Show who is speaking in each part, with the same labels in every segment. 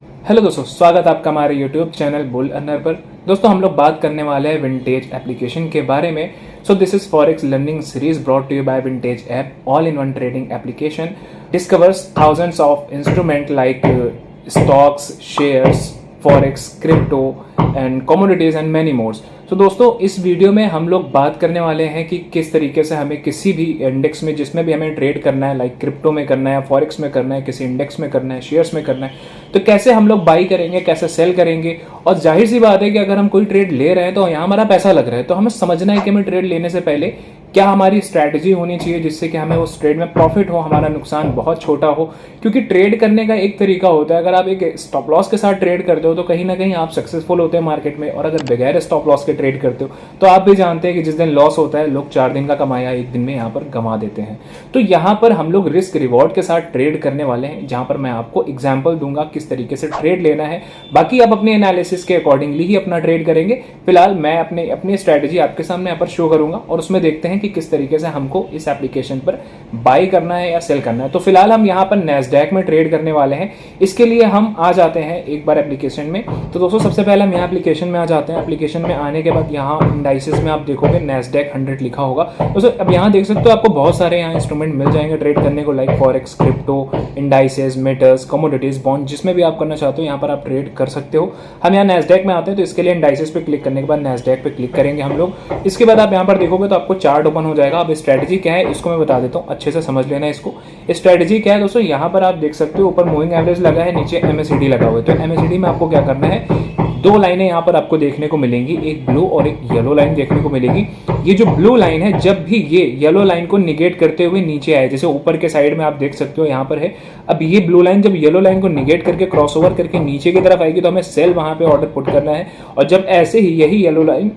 Speaker 1: Hello दोस्तों, स्वागत आपका हमारे यूट्यूब चैनल बुल अर्नर पर। दोस्तों हम लोग बात करने वाले हैं विंटेज एप्लीकेशन के बारे में। So this is forex learning series brought to you by Vintage app, all in one trading application discovers thousands of instrument like stocks, shares, forex, crypto and commodities and many mores. तो दोस्तों इस video में हम लोग बात करने वाले हैं कि किस तरीके से हमें किसी भी इंडेक्स में जिसमें भी हमें ट्रेड करना है, लाइक क्रिप्टो में करना है, फॉरेक्स में करना है, किसी इंडेक्स में करना है, शेयर्स में करना है, तो कैसे हम लोग बाई करेंगे, कैसे सेल करेंगे। और जाहिर सी बात है कि अगर हम कोई ट्रेड ले रहे हैं तो यहाँ हमारा पैसा लग रहा है, तो हमें समझना है कि हमें ट्रेड लेने से पहले क्या हमारी स्ट्रैटेजी होनी चाहिए जिससे कि हमें उस ट्रेड में प्रॉफिट हो, हमारा नुकसान बहुत छोटा हो। क्योंकि ट्रेड करने का एक तरीका होता है, अगर आप एक स्टॉप लॉस के साथ ट्रेड करते हो तो कहीं ना कहीं आप सक्सेसफुल होते हैं मार्केट में, और अगर बगैर स्टॉप लॉस के ट्रेड करते हो तो आप भी जानते हैं कि जिस दिन लॉस होता है लोग 4 दिन का कमाया एक दिन में यहाँ पर गंवा देते हैं। तो यहाँ पर हम लोग रिस्क रिवॉर्ड के साथ ट्रेड करने वाले हैं, जहां पर मैं आपको एग्जाम्पल दूंगा किस तरीके से ट्रेड लेना है। बाकी आप अपने एनालिसिस के अकॉर्डिंगली ही अपना ट्रेड करेंगे। फिलहाल मैं अपनी स्ट्रैटेजी आपके सामने यहाँ पर शो करूंगा और उसमें देखते हैं कि किस तरीके से हमको इस एप्लीकेशन पर बाई करना है या सेल करना है। तो फिलहाल हम यहाँ पर नैस्डैक में ट्रेड करने वाले हैं। इसके लिए हम आ जाते हैं एक बार एप्लीकेशन में। तो दोस्तों सबसे पहले हम यहाँ एप्लीकेशन में आ जाते हैं। एप्लीकेशन में आने के बाद यहाँ इंडाइसेस में आप देखोगे नैस्डैक 100 लिखा होगा। दोस्तों अब यहाँ देख सकते हो आपको बहुत सारे यहाँ इंस्ट्रूमेंट मिल जाएंगे ट्रेड करने को, like forex, crypto, indices, metals, commodities, bond, जिसमें भी आप करना चाहते हो यहाँ पर आप ट्रेड कर सकते हो। हम यहाँ नैस्डैक में आते हैं तो इसके लिए इंडाइसेस पे क्लिक करने के बाद नैस्डैक पे क्लिक करेंगे हम लोग। इसके बाद आप यहाँ पर देखोगे तो आपको चार्ट ओपन हो जाएगा। अब स्ट्रैटेजी क्या है इसको मैं बता देता हूँ, अच्छे से समझ लेना इसको। स्ट्रैटेजी क्या है दोस्तों, यहाँ पर आप देख सकते हो ऊपर मूविंग एवरेज लगा है, नीचे MACD लगा हुआ है। तो MACD में आपको क्या करना है, 2 लाइनें यहाँ पर आपको देखने को मिलेंगी, एक ब्लू और एक येलो लाइन देखने को मिलेगी। ये जो ब्लू लाइन है जब भी ये येलो लाइन को निगेट करते हुए नीचे आए, जैसे ऊपर के साइड में आप देख सकते हो यहाँ पर है, अब ये ब्लू लाइन जब येलो लाइन को निगेट करके क्रॉसओवर करके नीचे की तरफ आएगी तो हमें सेल वहां पे ऑर्डर पुट करना है। और जब ऐसे ही यही येलो लाइन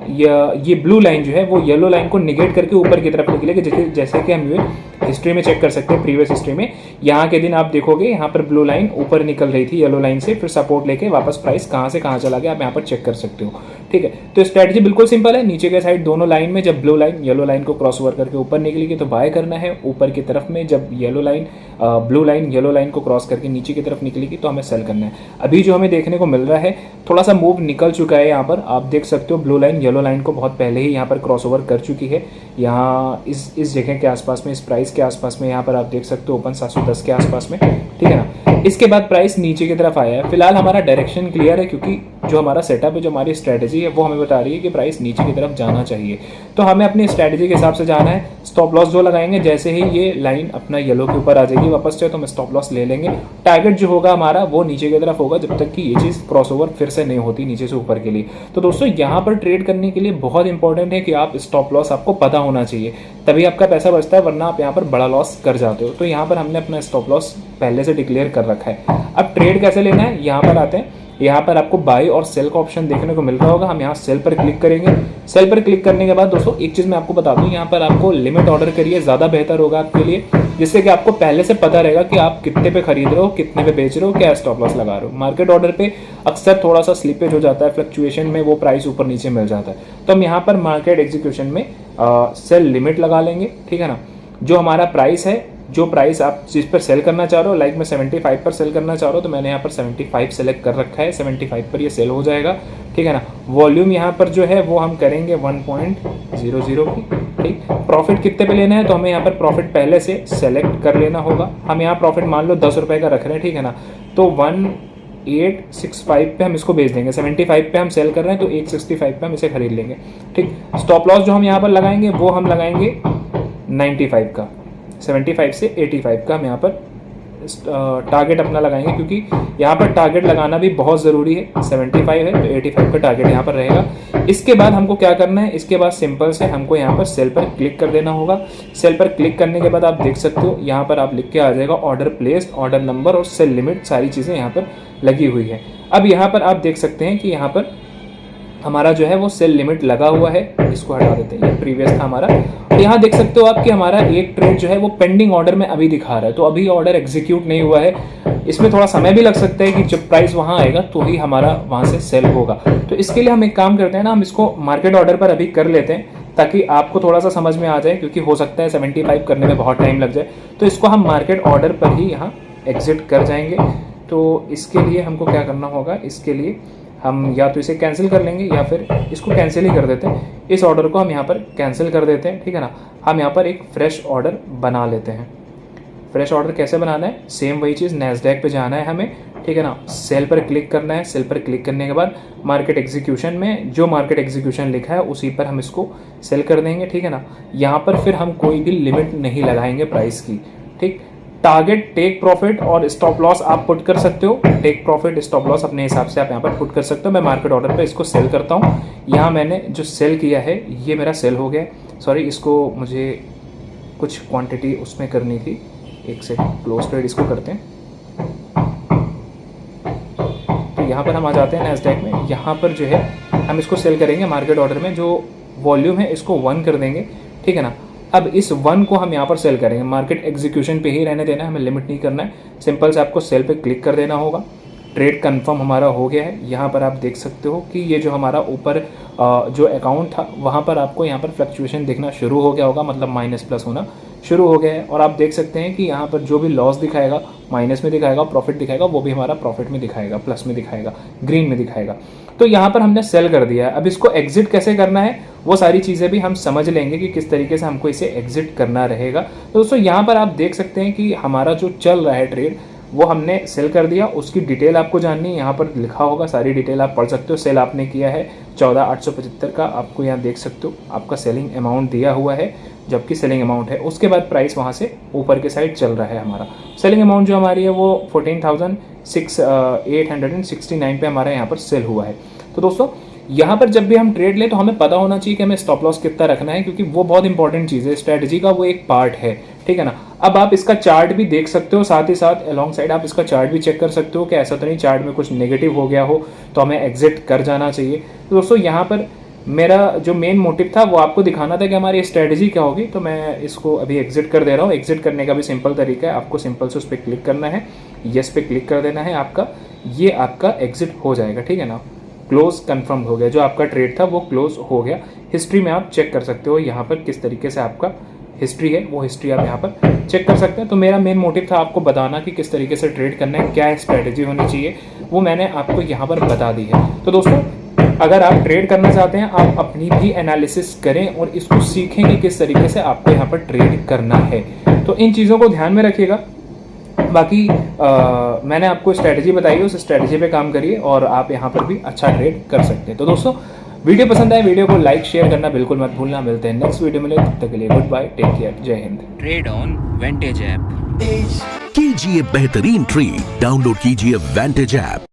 Speaker 1: ये ब्लू लाइन जो है वो येलो लाइन को निगेट करके ऊपर की तरफ निकलेगी, जैसे कि हम हिस्ट्री में चेक कर सकते हैं, प्रीवियस हिस्ट्री में यहाँ के दिन आप देखोगे यहाँ पर ब्लू लाइन ऊपर निकल रही थी येलो लाइन से, फिर सपोर्ट लेके वापस प्राइस कहाँ से कहाँ चला गया आप यहाँ पर चेक कर सकते हो। ठीक है, तो स्ट्रैटेजी बिल्कुल सिंपल है। नीचे के साइड दोनों लाइन में जब ब्लू लाइन येलो लाइन को क्रॉस ओवर करके ऊपर निकलेगी तो बाय करना है। ऊपर की तरफ में जब ब्लू लाइन येलो लाइन को क्रॉस करके नीचे की तरफ निकलेगी तो हमें सेल करना है। अभी जो हमें देखने को मिल रहा है थोड़ा सा मूव निकल चुका है, यहाँ पर आप देख सकते हो ब्लू लाइन येलो लाइन को बहुत पहले ही यहाँ पर क्रॉस ओवर कर चुकी है। यहाँ इस जगह के आसपास में, इस प्राइस के आसपास में यहाँ पर आप देख सकते हो ओपन 710 के आसपास में। ठीक है ना, इसके बाद प्राइस नीचे की तरफ आया है। फिलहाल हमारा डायरेक्शन क्लियर है क्योंकि जो हमारा सेटअप है, जो हमारी स्ट्रैटेजी है वो हमें बता रही है कि प्राइस नीचे की तरफ जाना चाहिए। तो हमें अपनी स्ट्रैटेजी के हिसाब से जाना है। स्टॉप लॉस जो लगाएंगे, जैसे ही ये लाइन अपना येलो के ऊपर आ जाएगी वापस से, तो हम स्टॉप लॉस ले लेंगे। टारगेट जो होगा हमारा वो नीचे की तरफ होगा जब तक कि ये चीज़ क्रॉसओवर फिर से नहीं होती नीचे से ऊपर के लिए। तो दोस्तों यहाँ पर ट्रेड करने के लिए बहुत इंपॉर्टेंट है कि आप स्टॉप लॉस आपको पता होना चाहिए, तभी आपका पैसा बचता है, वरना आप यहाँ पर बड़ा लॉस कर जाते हो। तो यहाँ पर हमने अपना स्टॉप लॉस पहले से डिक्लेयर कर रखा है। अब ट्रेड कैसे लेना है, यहाँ पर आते हैं। यहाँ पर आपको बाई और सेल का ऑप्शन देखने को मिल रहा होगा। हम यहाँ सेल पर क्लिक करेंगे। सेल पर क्लिक करने के बाद दोस्तों एक चीज़ मैं आपको बता दूँ, यहाँ पर आपको लिमिट ऑर्डर करिए, ज़्यादा बेहतर होगा आपके लिए, जिससे कि आपको पहले से पता रहेगा कि आप कितने पे खरीद रहे हो, कितने पे बेच रहे हो, क्या स्टॉप लॉस लगा रहे हो। मार्केट ऑर्डर पे अक्सर थोड़ा सा स्लिपेज हो जाता है, फ्लक्चुएशन में वो प्राइस ऊपर नीचे मिल जाता है। तो हम यहाँ पर मार्केट एग्जीक्यूशन में सेल लिमिट लगा लेंगे। ठीक है ना, जो हमारा प्राइस है, जो प्राइस आप जिस पर सेल करना चाह रहे हो, लाइक मैं 75 पर सेल करना चाह रहा हूँ तो मैंने यहाँ पर 75 सेलेक्ट कर रखा है। 75 पर ये सेल हो जाएगा। ठीक है ना, वॉल्यूम यहाँ पर जो है वो हम करेंगे 1.00 की। ठीक, प्रॉफिट कितने पे लेना है तो हमें यहाँ पर प्रॉफिट पहले से सेलेक्ट कर लेना होगा। हम यहाँ प्रॉफिट मान लो 10 रुपये का रख रहे हैं। ठीक है ना, तो 1865 पे हम इसको बेच देंगे। 75 पे हम सेल कर रहे हैं तो 865 पे हम इसे खरीद लेंगे। ठीक, स्टॉप लॉस जो हम यहाँ पर लगाएंगे वो हम लगाएंगे 95 का, 75 से 85 का हम यहाँ पर टारगेट अपना लगाएंगे, क्योंकि यहाँ पर टारगेट लगाना भी बहुत ज़रूरी है। 75 है तो 85 का टारगेट यहाँ पर रहेगा। इसके बाद हमको क्या करना है, इसके बाद सिंपल से हमको यहाँ पर सेल पर क्लिक कर देना होगा। सेल पर क्लिक करने के बाद आप देख सकते हो यहाँ पर आप लिख के आ जाएगा ऑर्डर प्लेस्ड, ऑर्डर नंबर और सेल लिमिट, सारी चीज़ें यहाँ पर लगी हुई है। अब यहाँ पर आप देख सकते हैं कि यहाँ पर हमारा जो है वो सेल लिमिट लगा हुआ है। इसको हटा देते हैं, ये प्रीवियस था हमारा। और यहाँ देख सकते हो आप कि हमारा एक ट्रेड जो है वो पेंडिंग ऑर्डर में अभी दिखा रहा है, तो अभी ऑर्डर एग्जीक्यूट नहीं हुआ है। इसमें थोड़ा समय भी लग सकता है कि जब प्राइस वहाँ आएगा तो ही हमारा वहाँ से सेल होगा। तो इसके लिए हम एक काम करते हैं ना, हम इसको मार्केट ऑर्डर पर अभी कर लेते हैं ताकि आपको थोड़ा सा समझ में आ जाए, क्योंकि हो सकता है 75 करने में बहुत टाइम लग जाए। तो इसको हम मार्केट ऑर्डर पर ही यहाँ एग्जिट कर जाएंगे। तो इसके लिए हमको क्या करना होगा, इसके लिए हम या तो इसे कैंसिल कर लेंगे या फिर इसको कैंसिल ही कर देते हैं। इस ऑर्डर को हम यहाँ पर कैंसिल कर देते हैं, ठीक है ना। हम यहाँ पर एक फ्रेश ऑर्डर बना लेते हैं। फ्रेश ऑर्डर कैसे बनाना है, सेम वही चीज़, नैस्डैक पे जाना है हमें, ठीक है ना। सेल पर क्लिक करना है। सेल पर क्लिक करने के बाद मार्केट एग्जीक्यूशन में जो मार्केट एग्जीक्यूशन लिखा है उसी पर हम इसको सेल कर देंगे, ठीक है ना। यहाँ पर फिर हम कोई भी लिमिट नहीं लगाएंगे प्राइस की, ठीक। टारगेट, टेक प्रॉफिट और स्टॉप लॉस आप पुट कर सकते हो। टेक प्रॉफिट, स्टॉप लॉस अपने हिसाब से आप यहाँ पर पुट कर सकते हो। मैं मार्केट ऑर्डर पे इसको सेल करता हूँ। यहाँ मैंने जो सेल किया है ये मेरा सेल हो गया। सॉरी, इसको मुझे कुछ क्वांटिटी उसमें करनी थी। एक सेकंड, क्लोज ट्रेड इसको करते हैं। तो यहाँ पर हम आ जाते हैं नैस्डैक में। यहाँ पर जो है हम इसको सेल करेंगे मार्केट ऑर्डर में। जो वॉल्यूम है इसको 1 कर देंगे, ठीक है ना। अब इस 1 को हम यहाँ पर सेल करेंगे, मार्केट एग्जीक्यूशन पे ही रहने देना है, हमें लिमिट नहीं करना है। सिंपल से आपको सेल पे क्लिक कर देना होगा। ट्रेड कंफर्म हमारा हो गया है। यहाँ पर आप देख सकते हो कि ये जो हमारा ऊपर जो अकाउंट था वहाँ पर आपको यहाँ पर फ्लक्चुएशन दिखना शुरू हो गया होगा, मतलब माइनस प्लस होना शुरू हो गया है। और आप देख सकते हैं कि यहाँ पर जो भी लॉस दिखाएगा माइनस में दिखाएगा, प्रॉफिट दिखाएगा वो भी हमारा प्रॉफिट में दिखाएगा, प्लस में दिखाएगा, ग्रीन में दिखाएगा। तो यहाँ पर हमने सेल कर दिया है। अब इसको एग्जिट कैसे करना है वो सारी चीज़ें भी हम समझ लेंगे कि किस तरीके से हमको इसे एग्जिट करना रहेगा। तो दोस्तों यहाँ पर आप देख सकते हैं कि हमारा जो चल रहा है ट्रेड वो हमने सेल कर दिया। उसकी डिटेल आपको जाननी है, यहाँ पर लिखा होगा, सारी डिटेल आप पढ़ सकते हो। सेल आपने किया है 14,875 का, आपको यहाँ देख सकते हो आपका सेलिंग अमाउंट दिया हुआ है, जबकि सेलिंग अमाउंट है। उसके बाद प्राइस वहाँ से ऊपर के साइड चल रहा है। हमारा सेलिंग अमाउंट जो हमारी है वो 14,869 पे हमारा यहाँ पर सेल हुआ है। तो दोस्तों यहाँ पर जब भी हम ट्रेड लें तो हमें पता होना चाहिए कि हमें स्टॉप लॉस कितना रखना है, क्योंकि वो बहुत इंपॉर्टेंट चीज़ है, स्ट्रेटजी का वो एक पार्ट है, ठीक है ना। अब आप इसका चार्ट भी देख सकते हो, साथ ही साथ अलॉन्ग साइड आप इसका चार्ट भी चेक कर सकते हो कि ऐसा तो नहीं चार्ट में कुछ नेगेटिव हो गया हो तो हमें एग्जिट कर जाना चाहिए। तो दोस्तों यहाँ पर मेरा जो मेन मोटिव था वो आपको दिखाना था कि हमारी स्ट्रेटजी क्या होगी। तो मैं इसको अभी एग्जिट कर दे रहा हूँ। एग्जिट करने का भी सिंपल तरीका है, आपको सिंपल से उस पर क्लिक करना है, येस पे क्लिक कर देना है आपका, ये आपका एग्जिट हो जाएगा, ठीक है ना। क्लोज कंफर्म हो गया, जो आपका ट्रेड था वो क्लोज हो गया। हिस्ट्री में आप चेक कर सकते हो यहाँ पर किस तरीके से आपका हिस्ट्री है, वो हिस्ट्री आप यहाँ पर चेक कर सकते हैं। तो मेरा मेन मोटिव था आपको बताना कि किस तरीके से ट्रेड करना है, क्या स्ट्रेटजी होनी चाहिए, वो मैंने आपको यहाँ पर बता दी है। तो दोस्तों अगर आप ट्रेड करना चाहते हैं आप अपनी भी एनालिसिस करें और इसको सीखें कि किस तरीके से आपको यहाँ पर ट्रेड करना है। तो इन चीज़ों को ध्यान में रखिएगा। बाकी मैंने आपको स्ट्रेटजी बताई है, उस स्ट्रेटजी पे काम करिए और आप यहाँ पर भी अच्छा ट्रेड कर सकते हैं। तो दोस्तों वीडियो पसंद आए वीडियो को लाइक शेयर करना बिल्कुल मत भूलना। मिलते हैं नेक्स्ट वीडियो में, तब तक के लिए गुड बाय, टेक केयर, जय हिंद।
Speaker 2: Trade on Vantage app.
Speaker 3: कीजिए बेहतरीन ट्रेड, डाउनलोड कीजिए वेंटेज ऐप।